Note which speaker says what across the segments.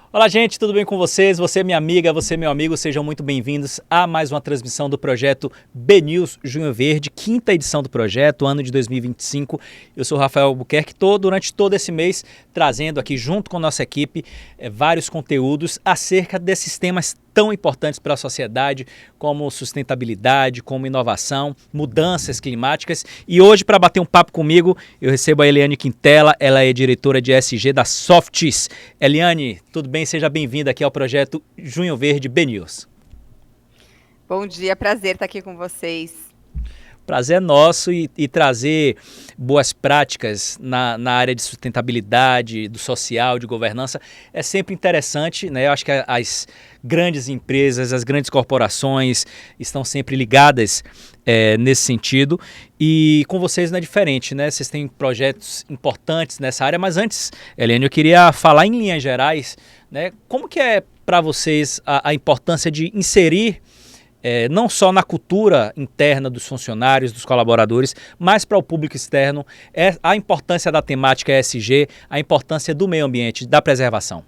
Speaker 1: Olá, gente, tudo bem com vocês? Você, minha amiga, você, meu amigo, sejam muito bem-vindos a mais uma transmissão do projeto BNews Junho Verde, quinta edição do projeto, ano de 2025. Eu sou Rafael Albuquerque, estou durante todo esse mês trazendo aqui, junto com a nossa equipe, vários conteúdos acerca desses temas tão importantes para a sociedade, como sustentabilidade, como inovação, mudanças climáticas. E hoje, para bater um papo comigo, eu recebo a Eliane Quintela, ela é diretora de ESG da Softis. Eliane, tudo bem? Seja bem-vinda aqui ao projeto Junho Verde BNews.
Speaker 2: Bom dia, prazer estar aqui com vocês.
Speaker 1: Prazer é nosso e trazer boas práticas na área de sustentabilidade, do social, de governança, é sempre interessante, né? Eu acho que as grandes empresas, as grandes corporações estão sempre ligadas nesse sentido e com vocês não é diferente, né? Vocês têm projetos importantes nessa área, mas antes, Helene, eu queria falar em linhas gerais, né? Como que é para vocês a importância de inserir não só na cultura interna dos funcionários, dos colaboradores, mas para o público externo, a importância da temática ESG, a importância do meio ambiente, da preservação?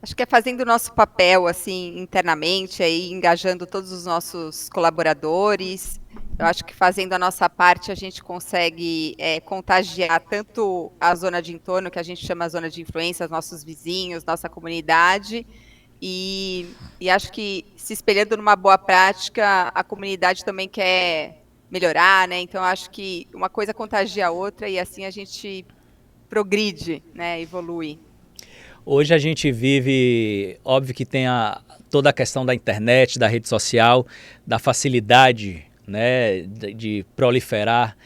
Speaker 2: Acho que é fazendo o nosso papel, assim, internamente, aí, engajando todos os nossos colaboradores. Eu acho que fazendo a nossa parte, a gente consegue contagiar tanto a zona de entorno, que a gente chama a zona de influência, os nossos vizinhos, nossa comunidade, e acho que se espelhando numa boa prática, a comunidade também quer melhorar, né? Então, acho que uma coisa contagia a outra e assim a gente progride, né? Evolui.
Speaker 1: Hoje a gente vive, óbvio que tem toda a questão da internet, da rede social, da facilidade, né, de proliferar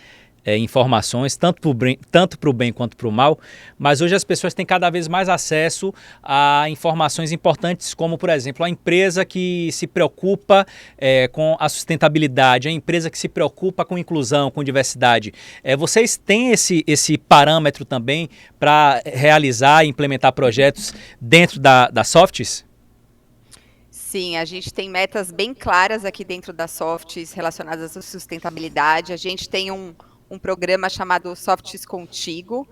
Speaker 1: informações, tanto para o bem quanto para o mal, mas hoje as pessoas têm cada vez mais acesso a informações importantes, como, por exemplo, a empresa que se preocupa com a sustentabilidade, a empresa que se preocupa com inclusão, com diversidade. Vocês têm esse parâmetro também para realizar e implementar projetos dentro da Softis?
Speaker 2: Sim, a gente tem metas bem claras aqui dentro da Softis relacionadas à sustentabilidade. A gente tem um programa chamado Softis Contigo.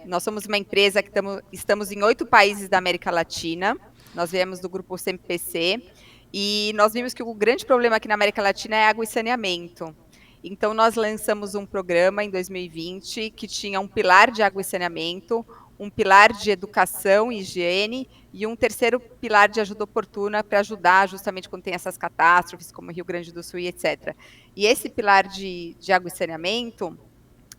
Speaker 2: Nós somos uma empresa que estamos em 8 países da América Latina. Nós viemos do grupo CMPC e nós vimos que o grande problema aqui na América Latina é água e saneamento. Então, nós lançamos um programa em 2020 que tinha um pilar de água e saneamento, um pilar de educação e higiene e um terceiro pilar de ajuda oportuna para ajudar justamente quando tem essas catástrofes, como Rio Grande do Sul e etc. E esse pilar de água e saneamento,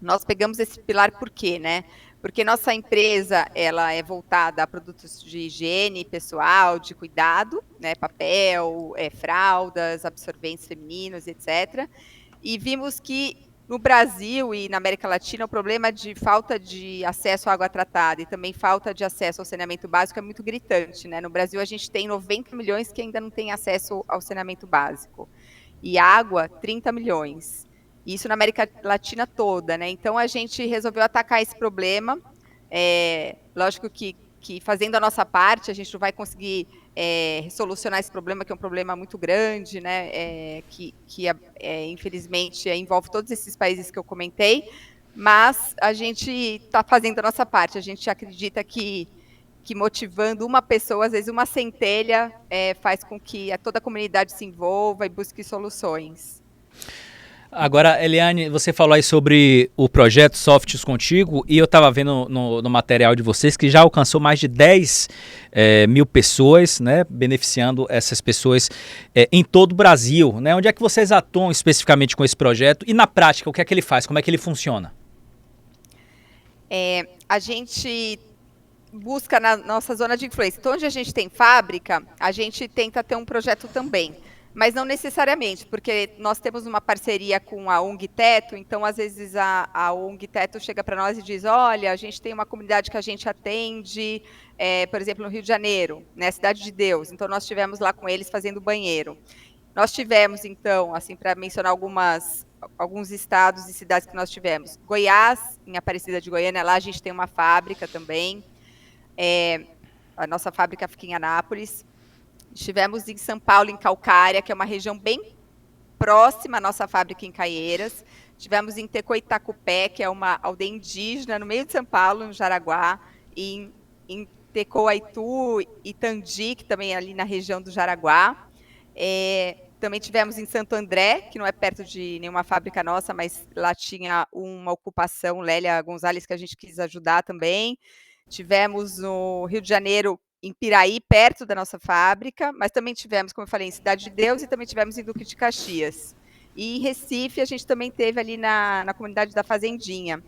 Speaker 2: nós pegamos esse pilar por quê, né? Porque nossa empresa, ela é voltada a produtos de higiene pessoal, de cuidado, né? Papel, fraldas, absorventes femininos, etc. E vimos que no Brasil e na América Latina, o problema de falta de acesso à água tratada e também falta de acesso ao saneamento básico é muito gritante, né? No Brasil, a gente tem 90 milhões que ainda não têm acesso ao saneamento básico. E água, 30 milhões. Isso na América Latina toda, né? Então, a gente resolveu atacar esse problema. Lógico que fazendo a nossa parte, a gente não vai conseguir solucionar esse problema, que é um problema muito grande, né, que infelizmente envolve todos esses países que eu comentei, mas a gente está fazendo a nossa parte. A gente acredita que motivando uma pessoa, às vezes uma centelha, faz com que toda a comunidade se envolva e busque soluções.
Speaker 1: Agora, Eliane, você falou aí sobre o projeto Softs Contigo e eu estava vendo no material de vocês que já alcançou mais de 10 mil pessoas, né, beneficiando essas pessoas em todo o Brasil. Né? Onde é que vocês atuam especificamente com esse projeto e na prática, o que é que ele faz, como é que ele funciona?
Speaker 2: A gente busca na nossa zona de influência. Então, onde a gente tem fábrica, a gente tenta ter um projeto também. Mas não necessariamente, porque nós temos uma parceria com a ONG Teto, então às vezes a ONG Teto chega para nós e diz, olha, a gente tem uma comunidade que a gente atende, por exemplo, no Rio de Janeiro, né, Cidade de Deus, então nós estivemos lá com eles fazendo banheiro. Nós tivemos, então, assim, para mencionar alguns estados e cidades que nós tivemos, Goiás, em Aparecida de Goiânia, lá a gente tem uma fábrica também, a nossa fábrica fica em Anápolis. Estivemos em São Paulo, em Calcária, que é uma região bem próxima à nossa fábrica em Caieiras. Estivemos em Tecoitacupé, que é uma aldeia indígena no meio de São Paulo, no Jaraguá. E em Tecoaitu e Tandi, que também é ali na região do Jaraguá. Também tivemos em Santo André, que não é perto de nenhuma fábrica nossa, mas lá tinha uma ocupação, Lélia Gonzalez, que a gente quis ajudar também. Tivemos no Rio de Janeiro, em Piraí, perto da nossa fábrica, mas também tivemos, como eu falei, em Cidade de Deus e também tivemos em Duque de Caxias. E em Recife, a gente também teve ali na comunidade da Fazendinha.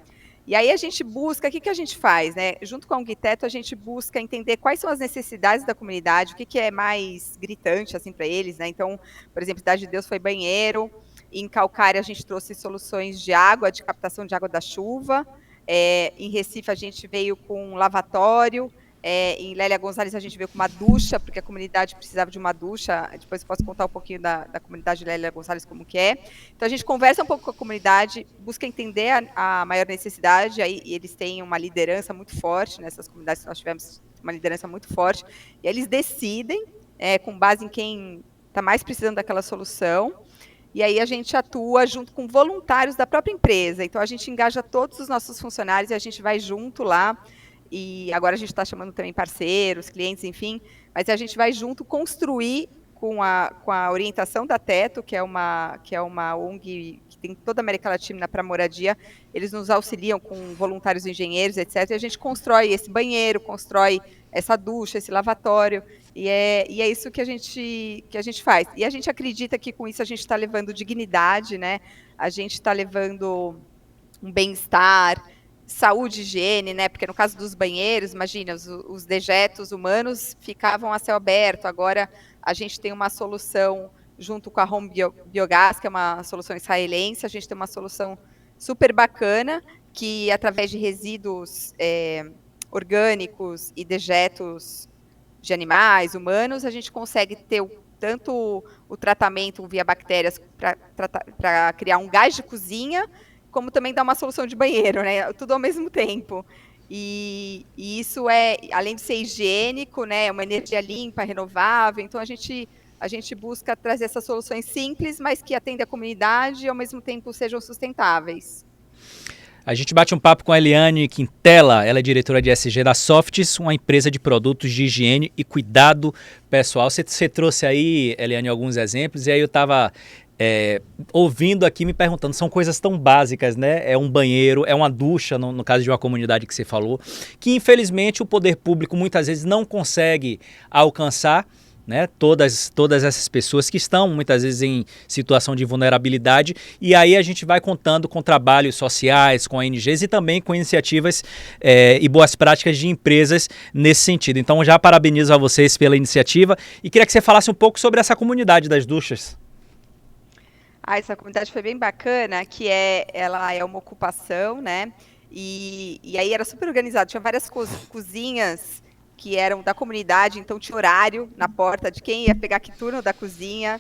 Speaker 2: E aí a gente busca, o que a gente faz, né? Junto com a Ungiteto, a gente busca entender quais são as necessidades da comunidade, o que é mais gritante assim para eles, né? Então, por exemplo, Cidade de Deus foi banheiro, em Calcária a gente trouxe soluções de água, de captação de água da chuva, em Recife a gente veio com um lavatório, em Lélia Gonzalez a gente veio com uma ducha, porque a comunidade precisava de uma ducha. Depois eu posso contar um pouquinho da comunidade de Lélia Gonzalez como que é. Então a gente conversa um pouco com a comunidade, busca entender a maior necessidade, aí eles têm uma liderança muito forte, nessas comunidades que nós tivemos uma liderança muito forte, e eles decidem, com base em quem está mais precisando daquela solução, e aí a gente atua junto com voluntários da própria empresa. Então a gente engaja todos os nossos funcionários e a gente vai junto lá. E agora a gente está chamando também parceiros, clientes, enfim, mas a gente vai junto construir com a orientação da Teto, que é uma ONG que tem toda a América Latina para moradia. Eles nos auxiliam com voluntários engenheiros, etc. E a gente constrói esse banheiro, constrói essa ducha, esse lavatório, e é isso que a gente faz. E a gente acredita que com isso a gente está levando dignidade, né? A gente está levando um bem-estar, saúde e higiene, né? Porque no caso dos banheiros, imagina, os dejetos humanos ficavam a céu aberto. Agora a gente tem uma solução junto com a Home Biogás, que é uma solução israelense. A gente tem uma solução super bacana que, através de resíduos orgânicos e dejetos de animais, humanos, a gente consegue ter tanto o tratamento via bactérias para criar um gás de cozinha, como também dar uma solução de banheiro, né? Tudo ao mesmo tempo. E isso além de ser higiênico, né? É uma energia limpa, renovável. Então a gente busca trazer essas soluções simples, mas que atendem a comunidade e ao mesmo tempo sejam sustentáveis.
Speaker 1: A gente bate um papo com a Eliane Quintela, ela é diretora de SG da Softs, uma empresa de produtos de higiene e cuidado pessoal. Você trouxe aí, Eliane, alguns exemplos, e aí eu estava ouvindo aqui, me perguntando, são coisas tão básicas, né? É um banheiro, é uma ducha, no caso de uma comunidade que você falou, que infelizmente o poder público muitas vezes não consegue alcançar, né? Todas essas pessoas que estão muitas vezes em situação de vulnerabilidade, e aí a gente vai contando com trabalhos sociais, com ONGs e também com iniciativas e boas práticas de empresas nesse sentido. Então já parabenizo a vocês pela iniciativa e queria que você falasse um pouco sobre essa comunidade das duchas.
Speaker 2: Essa comunidade foi bem bacana, ela é uma ocupação, né? E aí era super organizado, tinha várias cozinhas que eram da comunidade, então tinha horário na porta de quem ia pegar que turno da cozinha.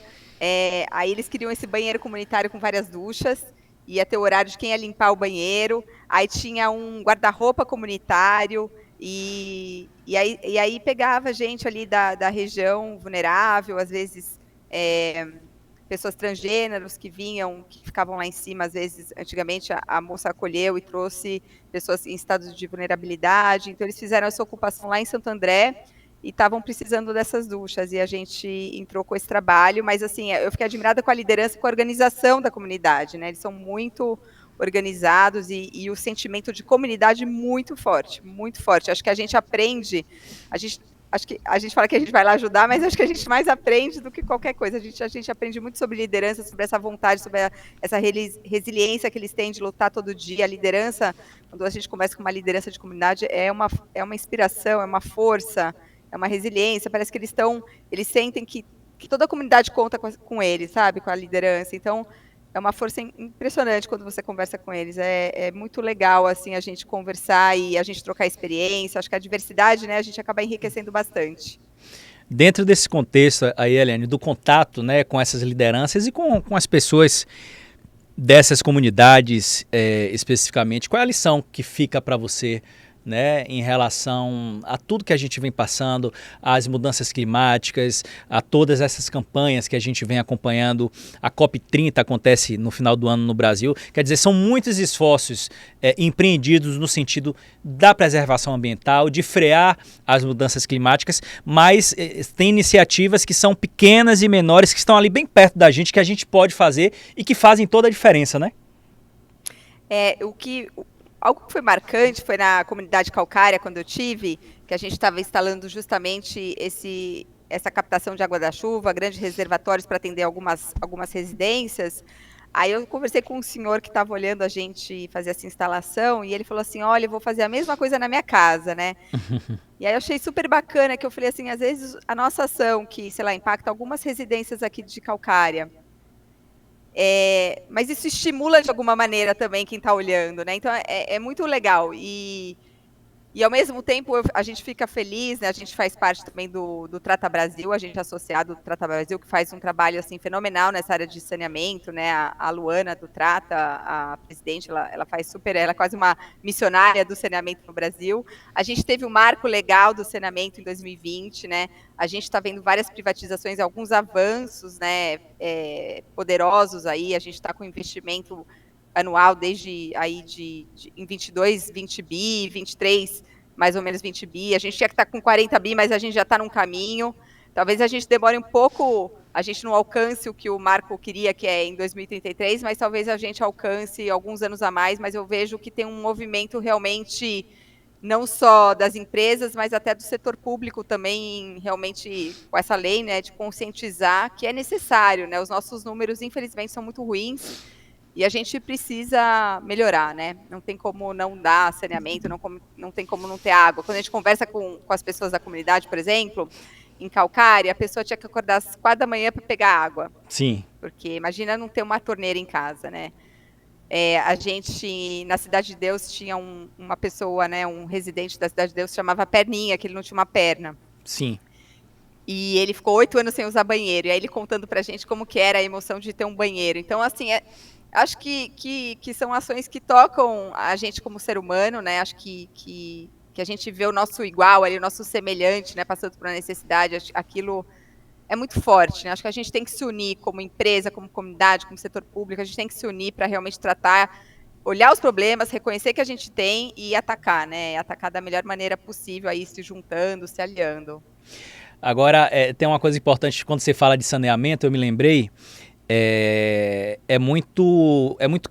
Speaker 2: Aí eles queriam esse banheiro comunitário com várias duchas, ia ter o horário de quem ia limpar o banheiro. Aí tinha um guarda-roupa comunitário, e aí pegava gente ali da região vulnerável, às vezes pessoas transgêneros que ficavam lá em cima, às vezes, antigamente a moça acolheu e trouxe pessoas em estado de vulnerabilidade, então eles fizeram essa ocupação lá em Santo André e estavam precisando dessas duchas, e a gente entrou com esse trabalho, mas assim, eu fiquei admirada com a liderança e com a organização da comunidade, né, eles são muito organizados e o sentimento de comunidade muito forte, acho que a gente aprende, acho que a gente fala que a gente vai lá ajudar, mas acho que a gente mais aprende do que qualquer coisa. A gente aprende muito sobre liderança, sobre essa vontade, sobre essa resiliência que eles têm de lutar todo dia. A liderança, quando a gente conversa com uma liderança de comunidade, é uma inspiração, é uma força, é uma resiliência. Parece que eles sentem que toda a comunidade conta com eles, sabe? Com a liderança. Então, é uma força impressionante quando você conversa com eles. É muito legal, assim, a gente conversar e a gente trocar experiência. Acho que a diversidade, né, a gente acaba enriquecendo bastante.
Speaker 1: Dentro desse contexto aí, Eliane, do contato, né, com essas lideranças e com as pessoas dessas comunidades especificamente, qual é a lição que fica para você né, em relação a tudo que a gente vem passando, às mudanças climáticas, a todas essas campanhas que a gente vem acompanhando. A COP30 acontece no final do ano no Brasil. Quer dizer, são muitos esforços empreendidos no sentido da preservação ambiental, de frear as mudanças climáticas, mas tem iniciativas que são pequenas e menores, que estão ali bem perto da gente, que a gente pode fazer e que fazem toda a diferença, né?
Speaker 2: Algo que foi marcante foi na comunidade calcária, quando eu tive, que a gente estava instalando justamente essa captação de água da chuva, grandes reservatórios para atender algumas residências. Aí eu conversei com um senhor que estava olhando a gente fazer essa instalação, e ele falou assim, olha, eu vou fazer a mesma coisa na minha casa, né? E aí eu achei super bacana, que eu falei assim, às vezes a nossa ação, que, sei lá, impacta algumas residências aqui de Calcária, mas isso estimula de alguma maneira também quem está olhando, né? Então é muito legal. E ao mesmo tempo a gente fica feliz, né? A gente faz parte também do Trata Brasil, a gente é associado do Trata Brasil, que faz um trabalho assim fenomenal nessa área de saneamento, né? A Luana do Trata, a presidente, ela faz super, ela é quase uma missionária do saneamento no Brasil. A gente teve um marco legal do saneamento em 2020, né? A gente está vendo várias privatizações, alguns avanços, né? Poderosos aí. A gente está com investimento anual desde aí em 22, 20 bi, 23, mais ou menos 20 bi. A gente tinha que estar com 40 bi, mas a gente já está num caminho. Talvez a gente demore um pouco, a gente não alcance o que o Marco queria, que é em 2033, mas talvez a gente alcance alguns anos a mais, mas eu vejo que tem um movimento realmente, não só das empresas, mas até do setor público também, realmente, com essa lei, né, de conscientizar que é necessário, né? Os nossos números, infelizmente, são muito ruins, e a gente precisa melhorar, né? Não tem como não dar saneamento, não tem como não ter água. Quando a gente conversa com as pessoas da comunidade, por exemplo, em Calcária, a pessoa tinha que acordar às 4 da manhã para pegar água.
Speaker 1: Sim.
Speaker 2: Porque imagina não ter uma torneira em casa, né? A gente, na Cidade de Deus, tinha uma pessoa, né, um residente da Cidade de Deus, chamava Perninha, que ele não tinha uma perna.
Speaker 1: Sim.
Speaker 2: E ele ficou 8 anos sem usar banheiro. E aí ele contando pra gente como que era a emoção de ter um banheiro. Então, assim, acho que são ações que tocam a gente como ser humano, né? Acho que a gente vê o nosso igual ali, o nosso semelhante, né, passando por uma necessidade, aquilo é muito forte, né? Acho que a gente tem que se unir como empresa, como comunidade, como setor público, a gente tem que se unir para realmente tratar, olhar os problemas, reconhecer que a gente tem e atacar, né? Atacar da melhor maneira possível, aí se juntando, se aliando.
Speaker 1: Agora, tem uma coisa importante, quando você fala de saneamento, eu me lembrei, é muito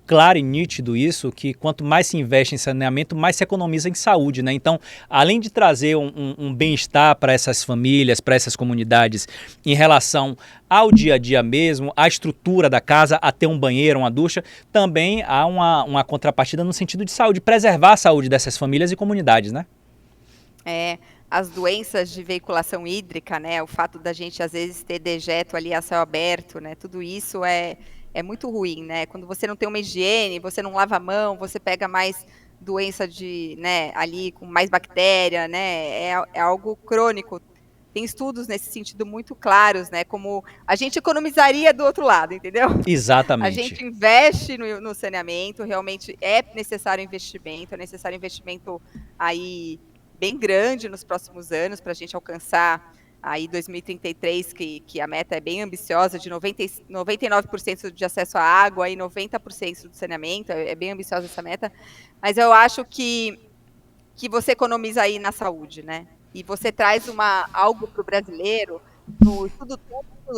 Speaker 1: claro e nítido isso, que quanto mais se investe em saneamento, mais se economiza em saúde, né? Então, além de trazer um bem-estar para essas famílias, para essas comunidades, em relação ao dia a dia mesmo, à estrutura da casa, a ter um banheiro, uma ducha, também há uma contrapartida no sentido de saúde, preservar a saúde dessas famílias e comunidades, né?
Speaker 2: As doenças de veiculação hídrica, né, o fato da gente às vezes ter dejeto ali a céu aberto, né, tudo isso é muito ruim, né? Quando você não tem uma higiene, você não lava a mão, você pega mais doença né, ali com mais bactéria, né? É algo crônico. Tem estudos nesse sentido muito claros, né? Como a gente economizaria do outro lado, entendeu?
Speaker 1: Exatamente.
Speaker 2: A gente investe no saneamento, realmente é necessário investimento aí bem grande nos próximos anos para a gente alcançar aí 2033, que a meta é bem ambiciosa, de 99% de acesso à água e 90% do saneamento, é bem ambiciosa essa meta, mas eu acho que você economiza aí na saúde, né? E você traz algo para o brasileiro, no estudo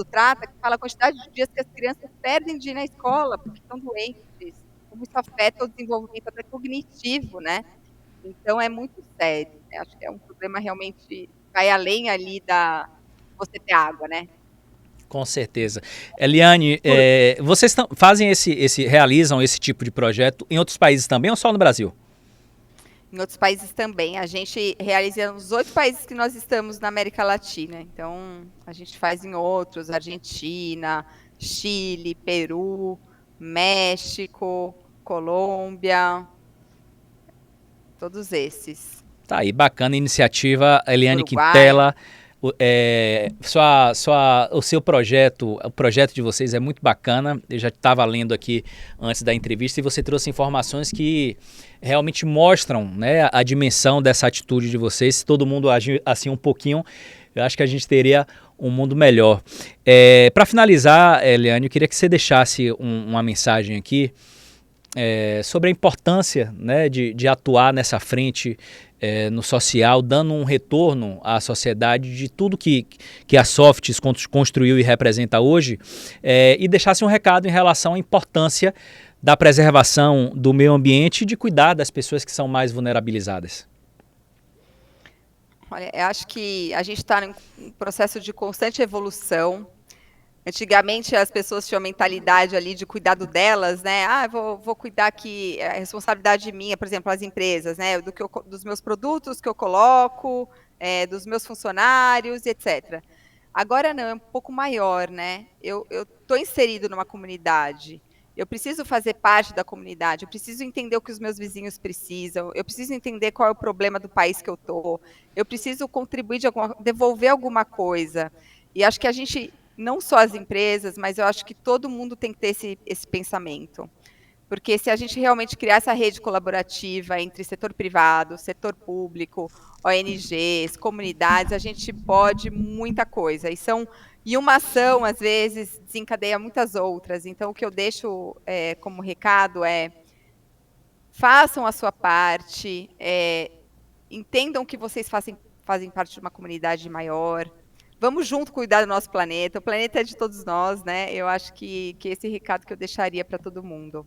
Speaker 2: Trata, que fala a quantidade de dias que as crianças perdem de ir na escola, porque estão doentes, como isso afeta o desenvolvimento até cognitivo, né? Então, é muito sério, né? Acho que é um problema realmente vai além ali você ter água, né?
Speaker 1: Com certeza. Eliane, vocês realizam esse tipo de projeto em outros países também ou só no Brasil?
Speaker 2: Em outros países também. A gente realiza nos 8 países que nós estamos na América Latina. Então, a gente faz em outros, Argentina, Chile, Peru, México, Colômbia, todos esses.
Speaker 1: Tá aí, bacana a iniciativa, Eliane
Speaker 2: Uruguai.
Speaker 1: Quintela, O seu projeto, o projeto de vocês é muito bacana. Eu já estava lendo aqui antes da entrevista e você trouxe informações que realmente mostram, né, a dimensão dessa atitude de vocês. Se todo mundo agir assim um pouquinho, eu acho que a gente teria um mundo melhor. Para finalizar, Eliane, eu queria que você deixasse uma mensagem aqui sobre a importância, né, de atuar nessa frente no social, dando um retorno à sociedade de tudo que a Softs construiu e representa hoje, e deixasse um recado em relação à importância da preservação do meio ambiente e de cuidar das pessoas que são mais vulnerabilizadas.
Speaker 2: Olha, eu acho que a gente está em um processo de constante evolução. Antigamente as pessoas tinham a mentalidade ali de cuidado delas, né? Ah, vou cuidar que é responsabilidade minha, por exemplo, as empresas, né? Dos meus produtos que eu coloco, dos meus funcionários, etc. Agora não, é um pouco maior, né? Eu estou inserido numa comunidade. Eu preciso fazer parte da comunidade, eu preciso entender o que os meus vizinhos precisam, eu preciso entender qual é o problema do país que eu estou, eu preciso contribuir devolver alguma coisa. E acho que a gente, não só as empresas, mas eu acho que todo mundo tem que ter esse pensamento. Porque se a gente realmente criar essa rede colaborativa entre setor privado, setor público, ONGs, comunidades, a gente pode muita coisa. E uma ação, às vezes, desencadeia muitas outras. Então, o que eu deixo como recado é: façam a sua parte, entendam que vocês fazem parte de uma comunidade maior. Vamos junto cuidar do nosso planeta. O planeta é de todos nós, né? Eu acho que esse recado que eu deixaria para todo mundo.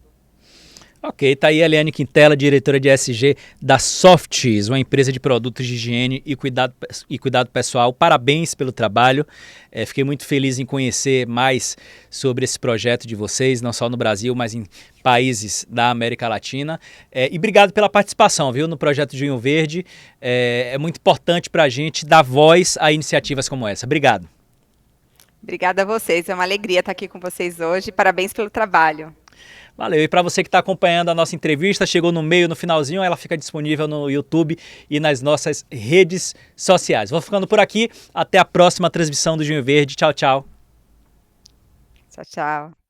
Speaker 1: Ok, tá aí a Eliane Quintela, diretora de ESG da Softs, uma empresa de produtos de higiene e cuidado pessoal. Parabéns pelo trabalho. Fiquei muito feliz em conhecer mais sobre esse projeto de vocês, não só no Brasil, mas em países da América Latina. E obrigado pela participação, viu, no projeto Junho Verde. É muito importante para a gente dar voz a iniciativas como essa. Obrigado.
Speaker 2: Obrigada a vocês. É uma alegria estar aqui com vocês hoje. Parabéns pelo trabalho.
Speaker 1: Valeu. E para você que está acompanhando a nossa entrevista, chegou no meio, no finalzinho, ela fica disponível no YouTube e nas nossas redes sociais. Vou ficando por aqui. Até a próxima transmissão do Junho Verde. Tchau, tchau.
Speaker 2: Tchau, tchau.